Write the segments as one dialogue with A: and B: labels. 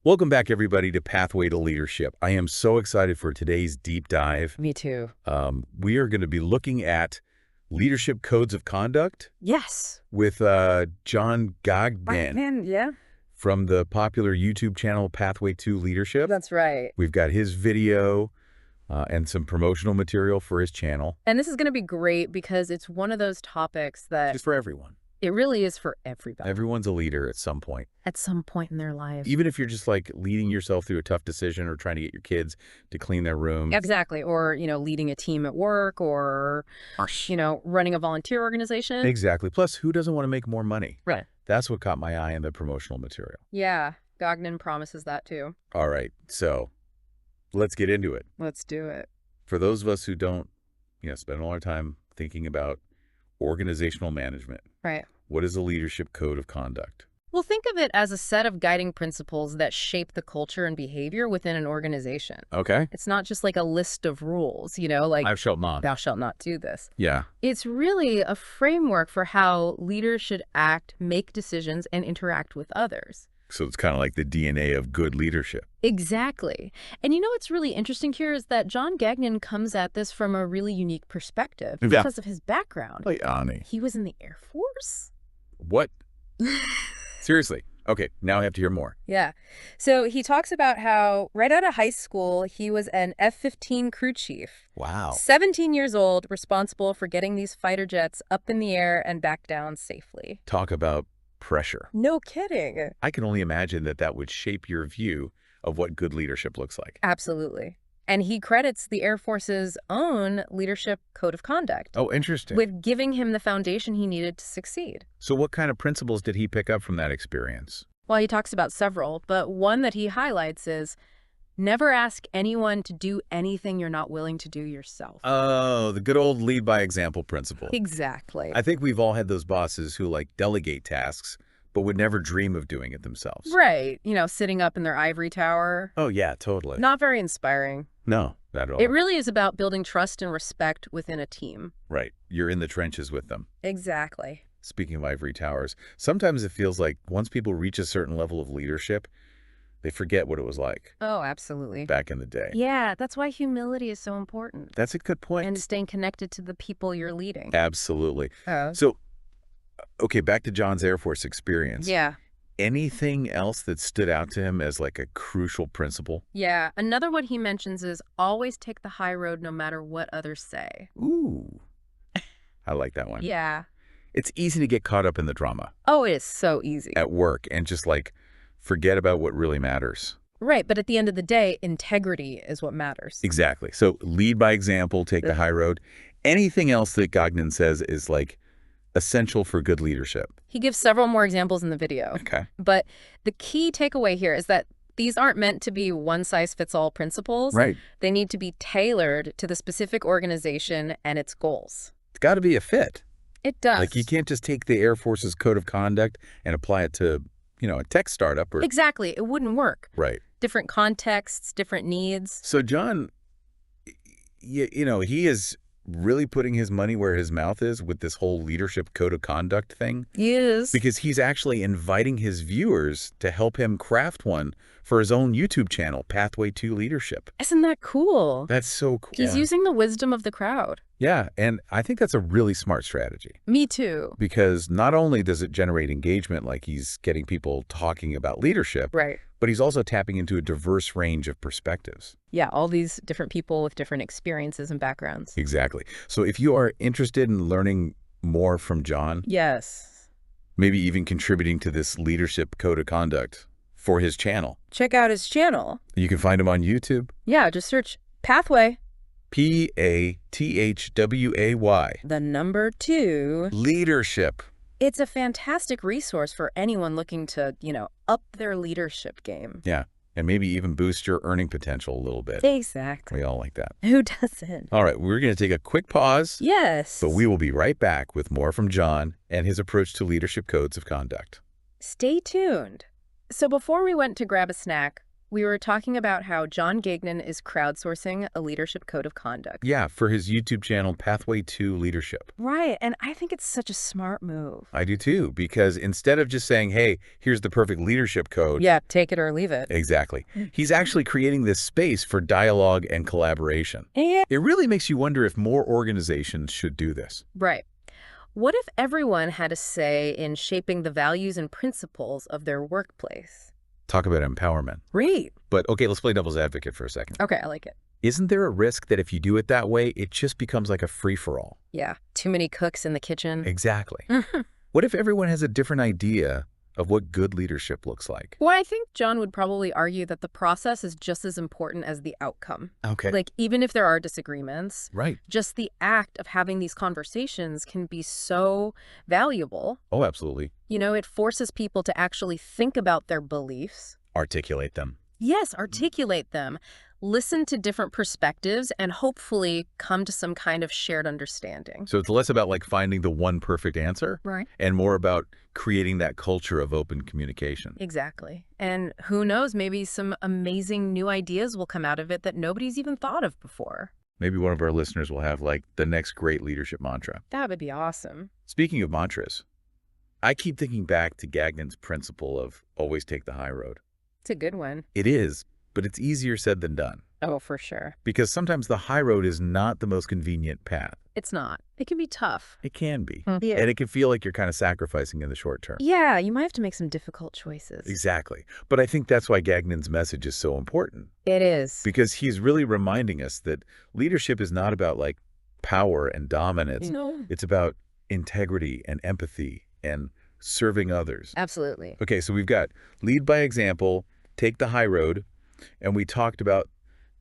A: Welcome back, everybody, to Pathway to Leadership. I am so excited for today's deep dive.
B: Me too.
A: We are going to be looking at leadership codes of conduct
B: Yes.
A: with John Gagnon
B: Yeah.
A: from the popular YouTube channel Pathway to Leadership.
B: That's right.
A: We've got his video and some promotional material for his channel.
B: And this is going to be great because it's one of those topics that
A: Just for everyone.
B: it really is for everybody
A: Everyone's a leader at some point.
B: at some point in their life.
A: Even if you're just like leading yourself through a tough decision or trying to get your kids to clean their room.
B: Exactly. Or, leading a team at work or, running a volunteer organization.
A: Exactly. Plus, who doesn't want to make more money?
B: Right.
A: That's what caught my eye in the promotional material.
B: Yeah. Gagnon promises that too.
A: All right, so let's get into it.
B: Let's do it.
A: For those of us who don't, spend all our time thinking about organizational management,
B: Right.
A: what is a leadership code of conduct?
B: Well, think of it as a set of guiding principles that shape the culture and behavior within an organization.
A: Okay.
B: It's not just like a list of rules, like
A: I shall not.
B: thou shalt not do this.
A: Yeah.
B: It's really a framework for how leaders should act, make decisions, and interact with others.
A: So it's kind of like the DNA of good leadership.
B: Exactly. And what's really interesting here is that John Gagnon comes at this from a really unique perspective
A: Yeah.
B: because of his background.
A: Like Ani.
B: He was in the Air Force?
A: What? Seriously. Okay, now I have to hear more.
B: Yeah. So he talks about how right out of high school, he was an F-15 crew chief.
A: Wow.
B: 17 years old, responsible for getting these fighter jets up in the air and back down safely.
A: Talk about pressure.
B: No kidding.
A: I can only imagine that would shape your view of what good leadership looks like.
B: Absolutely. And he credits the Air Force's own leadership code of conduct
A: Oh, interesting.
B: with giving him the foundation he needed to succeed.
A: So what kind of principles did he pick up from that experience?
B: Well, he talks about several, but one that he highlights is never ask anyone to do anything you're not willing to do yourself.
A: Oh, the good old lead by example principle.
B: Exactly.
A: I think we've all had those bosses who delegate tasks, but would never dream of doing it themselves.
B: Right. Sitting up in their ivory tower.
A: Oh, yeah, totally.
B: Not very inspiring.
A: No, not at all.
B: It really is about building trust and respect within a team.
A: Right. You're in the trenches with them.
B: Exactly.
A: Speaking of ivory towers, sometimes it feels like once people reach a certain level of leadership, they forget what it was like
B: Oh, absolutely.
A: back in the day.
B: Yeah, that's why humility is so important.
A: That's a good point.
B: And staying connected to the people you're leading.
A: Absolutely.
B: Oh.
A: So, okay, back to John's Air Force experience.
B: Yeah.
A: Anything else that stood out to him as a crucial principle?
B: Yeah. Another one he mentions is always take the high road no matter what others say.
A: Ooh. I like that one.
B: Yeah.
A: It's easy to get caught up in the drama
B: Oh, it is so easy.
A: at work and just forget about what really matters.
B: Right. But at the end of the day, integrity is what matters.
A: Exactly. So lead by example, take the high road. Anything else that Gagnon says is essential for good leadership?
B: He gives several more examples in the video.
A: Okay.
B: But the key takeaway here is that these aren't meant to be one-size-fits-all principles.
A: Right.
B: They need to be tailored to the specific organization and its goals.
A: It's got to be a fit.
B: It does.
A: You can't just take the Air Force's code of conduct and apply it to, a tech startup or...
B: Exactly. It wouldn't work.
A: Right.
B: Different contexts, different needs.
A: So John, he is really putting his money where his mouth is with this whole leadership code of conduct thing.
B: Yes.
A: Because he's actually inviting his viewers to help him craft one for his own YouTube channel, Pathway to Leadership.
B: Isn't that cool?
A: That's so cool.
B: He's using the wisdom of the crowd.
A: Yeah, and I think that's a really smart strategy.
B: Me too.
A: Because not only does it generate engagement, he's getting people talking about leadership,
B: Right.
A: but he's also tapping into a diverse range of perspectives.
B: Yeah, all these different people with different experiences and backgrounds.
A: Exactly. So if you are interested in learning more from John,
B: Yes.
A: maybe even contributing to this leadership code of conduct for his channel,
B: Check out his channel.
A: you can find him on YouTube,
B: Yeah, just search Pathway.
A: Pathway,
B: The number 2.
A: leadership.
B: It's a fantastic resource for anyone looking to, up their leadership game.
A: Yeah, and maybe even boost your earning potential a little bit.
B: Exactly.
A: We all like that.
B: Who doesn't?
A: All right, we're going to take a quick pause,
B: Yes.
A: but we will be right back with more from John and his approach to leadership codes of conduct.
B: Stay tuned. So before we went to grab a snack, We were talking about how John Gagnon is crowdsourcing a leadership code of conduct.
A: Yeah, for his YouTube channel, Pathway to Leadership.
B: Right, and I think it's such a smart move.
A: I do too, because instead of just saying, hey, here's the perfect leadership code.
B: Yeah, take it or leave it.
A: Exactly. He's actually creating this space for dialogue and collaboration.
B: Yeah.
A: It really makes you wonder if more organizations should do this.
B: Right. What if everyone had a say in shaping the values and principles of their workplace?
A: Talk about empowerment.
B: Great.
A: But okay, let's play devil's advocate for a second.
B: Okay, I like it.
A: Isn't there a risk that if you do it that way, it just becomes like a free-for-all?
B: Yeah, too many cooks in the kitchen.
A: Exactly.
B: Mhm.
A: What if everyone has a different idea of what good leadership looks like?
B: Well, I think John would probably argue that the process is just as important as the outcome.
A: Okay.
B: Like, even if there are disagreements,
A: Right.
B: just the act of having these conversations can be so valuable.
A: Oh, absolutely.
B: You know, it forces people to actually think about their beliefs.
A: Articulate them.
B: Yes, articulate them, listen to different perspectives, and hopefully come to some kind of shared understanding.
A: So it's less about like finding the one perfect answer
B: Right.
A: and more about creating that culture of open communication.
B: Exactly. And who knows, maybe some amazing new ideas will come out of it that nobody's even thought of before.
A: Maybe one of our listeners will have like the next great leadership mantra.
B: That would be awesome.
A: Speaking of mantras, I keep thinking back to Gagnon's principle of always take the high road.
B: It's a good one.
A: It is, but it's easier said than done.
B: Oh, for sure.
A: Because sometimes the high road is not the most convenient path.
B: It's not. It can be tough.
A: It can be.
B: Yeah.
A: And it can feel like you're kind of sacrificing in the short term.
B: Yeah, you might have to make some difficult choices.
A: Exactly. But I think that's why Gagnon's message is so important.
B: It is.
A: Because he's really reminding us that leadership is not about like power and dominance.
B: No.
A: It's about integrity and empathy and serving others.
B: Absolutely.
A: Okay, so we've got lead by example, take the high road, and we talked about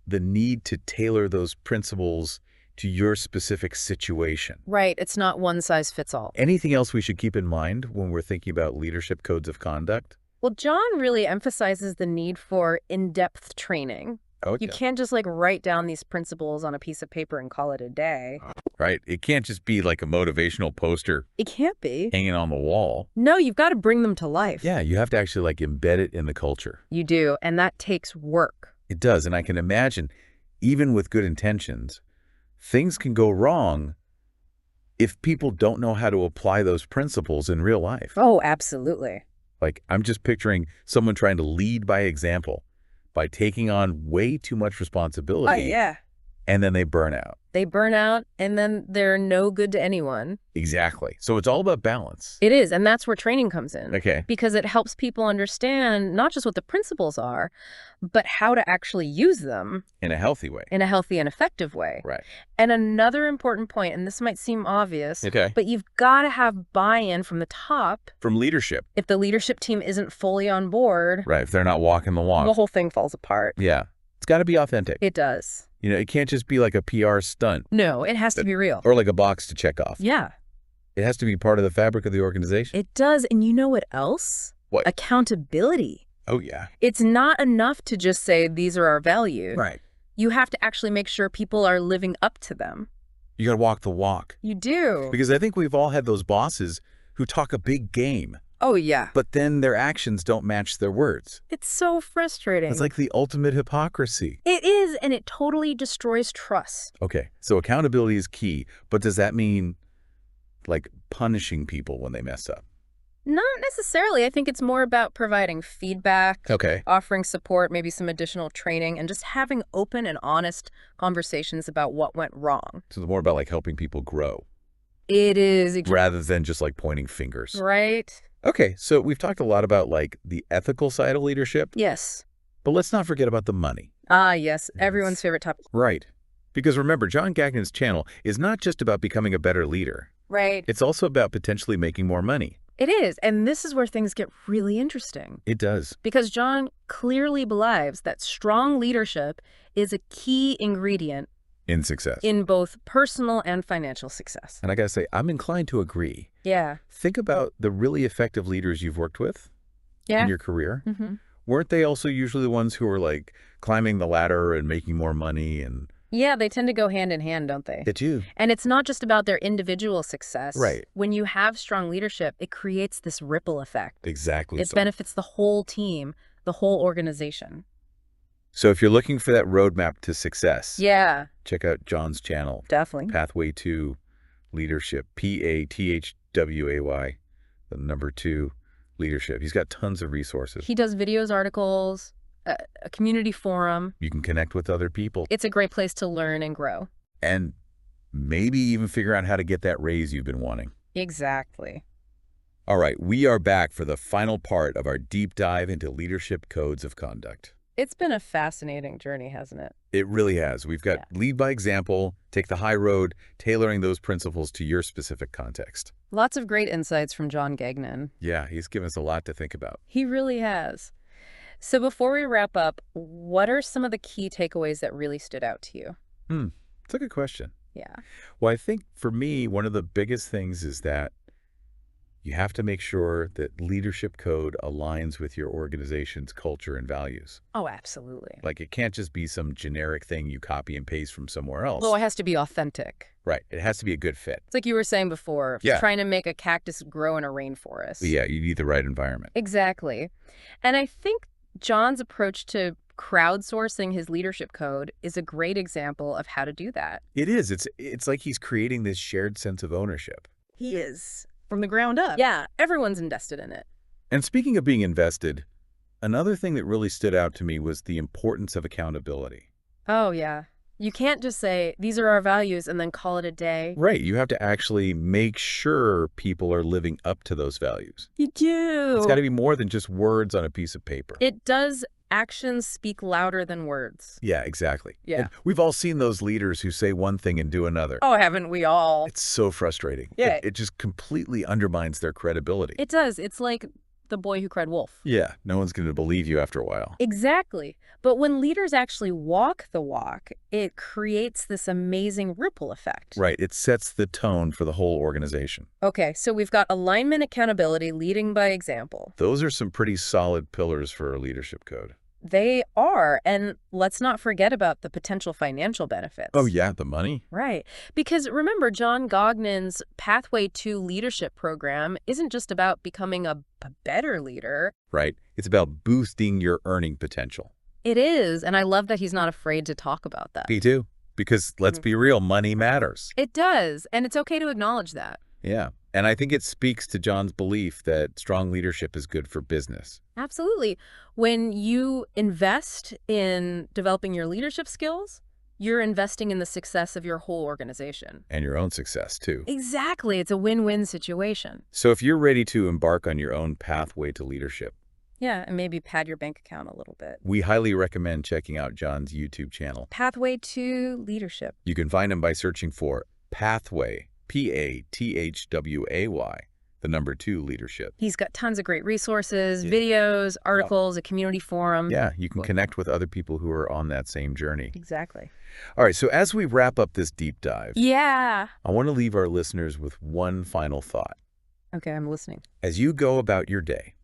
A: the need to tailor those principles to your specific situation.
B: Right. It's not one size fits all.
A: Anything else we should keep in mind when we're thinking about leadership codes of conduct?
B: Well, John really emphasizes the need for in-depth training.
A: Oh,
B: You
A: yeah.
B: can't just like write down these principles on a piece of paper and call it a day.
A: Right? It can't just be like a motivational poster
B: It can't be.
A: hanging on the wall.
B: No, you've got to bring them to life.
A: Yeah, you have to actually like embed it in the culture.
B: You do, and that takes work.
A: It does, and I can imagine, even with good intentions, things can go wrong if people don't know how to apply those principles in real life.
B: Oh, absolutely.
A: Like, I'm just picturing someone trying to lead by example by taking on way too much responsibility,
B: yeah.
A: and then they burn out.
B: They burn out, and then they're no good to anyone.
A: Exactly. So it's all about balance.
B: It is, and that's where training comes in.
A: Okay.
B: Because it helps people understand not just what the principles are, but how to actually use them
A: In a healthy way.
B: in a healthy and effective way.
A: Right.
B: And another important point, and this might seem obvious,
A: Okay.
B: but you've got to have buy-in from the top.
A: From leadership.
B: If the leadership team isn't fully on board,
A: Right. If they're not walking the walk.
B: the whole thing falls apart.
A: Yeah. It's got to be authentic.
B: It does.
A: You know, it can't just be like a PR stunt
B: No, it has to be real.
A: or like a box to check off.
B: Yeah,
A: It has to be part of the fabric of the organization.
B: it does. And you know what else?
A: What?
B: Accountability.
A: Oh, yeah.
B: It's not enough to just say, these are our values.
A: Right.
B: You have to actually make sure people are living up to them.
A: You got to walk the walk.
B: You do.
A: Because I think we've all had those bosses who talk a big game,
B: Oh, yeah.
A: but then their actions don't match their words.
B: It's so frustrating.
A: It's like the ultimate hypocrisy.
B: It is, and it totally destroys trust.
A: Okay, so accountability is key, but does that mean like punishing people when they mess up?
B: Not necessarily. I think it's more about providing feedback,
A: Okay.
B: offering support, maybe some additional training, and just having open and honest conversations about what went wrong.
A: So it's more about like helping people grow
B: It is.
A: rather than just like pointing fingers.
B: Right?
A: Okay, so we've talked a lot about like the ethical side of leadership,
B: Yes.
A: but let's not forget about the money.
B: Ah, yes. Everyone's favorite topic.
A: Right. Because remember, John Gagnon's channel is not just about becoming a better leader.
B: Right.
A: It's also about potentially making more money.
B: It is. And this is where things get really interesting.
A: It does.
B: Because John clearly believes that strong leadership is a key ingredient
A: In success.
B: in both personal and financial success.
A: And I gotta say, I'm inclined to agree.
B: Yeah.
A: Think about the really effective leaders you've worked with
B: Yeah.
A: in your career.
B: Mm-hmm.
A: Weren't they also usually the ones who were like climbing the ladder and making more money and...
B: Yeah, they tend to go hand in hand, don't they?
A: Did you?
B: And it's not just about their individual success.
A: Right.
B: When you have strong leadership, it creates this ripple effect.
A: Exactly.
B: It
A: so.
B: benefits the whole team, the whole organization.
A: So if you're looking for that roadmap to success,
B: Yeah,
A: check out John's channel,
B: definitely.
A: Pathway to Leadership, PATHWAY, the number 2 leadership. He's got tons of resources.
B: He does videos, articles, a community forum.
A: You can connect with other people
B: It's a great place to learn and grow.
A: and maybe even figure out how to get that raise you've been wanting.
B: Exactly.
A: All right, we are back for the final part of our deep dive into leadership codes of conduct.
B: It's been a fascinating journey, hasn't it?
A: It really has. We've got lead by example, take the high road, tailoring those principles to your specific context.
B: Lots of great insights from John Gagnon.
A: Yeah, he's given us a lot to think about.
B: He really has. So before we wrap up, what are some of the key takeaways that really stood out to you?
A: It's a good question.
B: Yeah.
A: Well, I think for me, one of the biggest things is that you have to make sure that leadership code aligns with your organization's culture and values.
B: Oh, absolutely.
A: Like, it can't just be some generic thing you copy and paste from somewhere else.
B: Well, it has to be authentic.
A: Right. It has to be a good fit.
B: It's like you were saying before,
A: Yeah.
B: trying to make a cactus grow in a rainforest.
A: Yeah, you need the right environment.
B: Exactly. And I think John's approach to crowdsourcing his leadership code is a great example of how to do that.
A: It is. It's like he's creating this shared sense of ownership.
B: He is. From the ground up. Yeah, everyone's invested in it.
A: And speaking of being invested, another thing that really stood out to me was the importance of accountability.
B: Oh, yeah. You can't just say, these are our values, and then call it a day.
A: Right. You have to actually make sure people are living up to those values.
B: You do.
A: It's got to be more than just words on a piece of paper.
B: It does. Actions speak louder than words.
A: Yeah, exactly.
B: Yeah.
A: And we've all seen those leaders who say one thing and do another.
B: Oh, haven't we all?
A: It's so frustrating.
B: Yeah.
A: It just completely undermines their credibility.
B: It does. It's like the boy who cried wolf.
A: Yeah, no one's going to believe you after a while.
B: Exactly. But when leaders actually walk the walk, it creates this amazing ripple effect.
A: Right. It sets the tone for the whole organization.
B: Okay, so we've got alignment, accountability, leading by example.
A: Those are some pretty solid pillars for a leadership code.
B: They are. And let's not forget about the potential financial benefits.
A: Oh, yeah, the money?
B: Right. Because remember, John Gagnon's Pathway to Leadership program isn't just about becoming a better leader.
A: Right. It's about boosting your earning potential.
B: It is. And I love that he's not afraid to talk about that.
A: Me too. Because let's be real, money matters.
B: It does. And it's okay to acknowledge that.
A: Yeah. And I think it speaks to John's belief that strong leadership is good for business.
B: Absolutely. When you invest in developing your leadership skills, you're investing in the success of your whole organization.
A: And your own success, too.
B: Exactly. It's a win-win situation.
A: So if you're ready to embark on your own pathway to leadership,
B: Yeah, and maybe pad your bank account a little bit.
A: we highly recommend checking out John's YouTube channel.
B: Pathway to Leadership.
A: You can find him by searching for Pathway, PATHWAY, the number 2 leadership.
B: He's got tons of great resources,
A: Yeah.
B: videos, articles, a community forum.
A: Yeah, you can connect with other people who are on that same journey.
B: Exactly.
A: All right, so as we wrap up this deep dive,
B: Yeah.
A: I want to leave our listeners with one final thought.
B: Okay, I'm listening.
A: As you go about your day,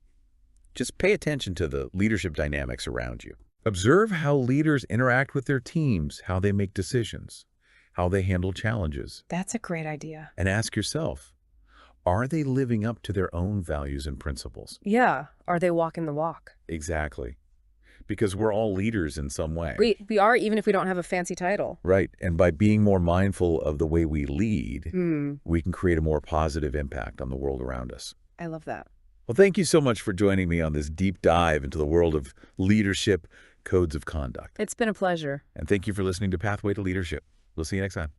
A: just pay attention to the leadership dynamics around you. Observe how leaders interact with their teams, how they make decisions, how they handle challenges,
B: That's a great idea.
A: and ask yourself, are they living up to their own values and principles?
B: Yeah. Are they walking the walk?
A: Exactly. Because we're all leaders in some way.
B: We are, even if we don't have a fancy title.
A: Right. And by being more mindful of the way we lead, we can create a more positive impact on the world around us.
B: I love that.
A: Well, thank you so much for joining me on this deep dive into the world of leadership codes of conduct.
B: It's been a pleasure.
A: And thank you for listening to Pathway to Leadership. We'll see you next time.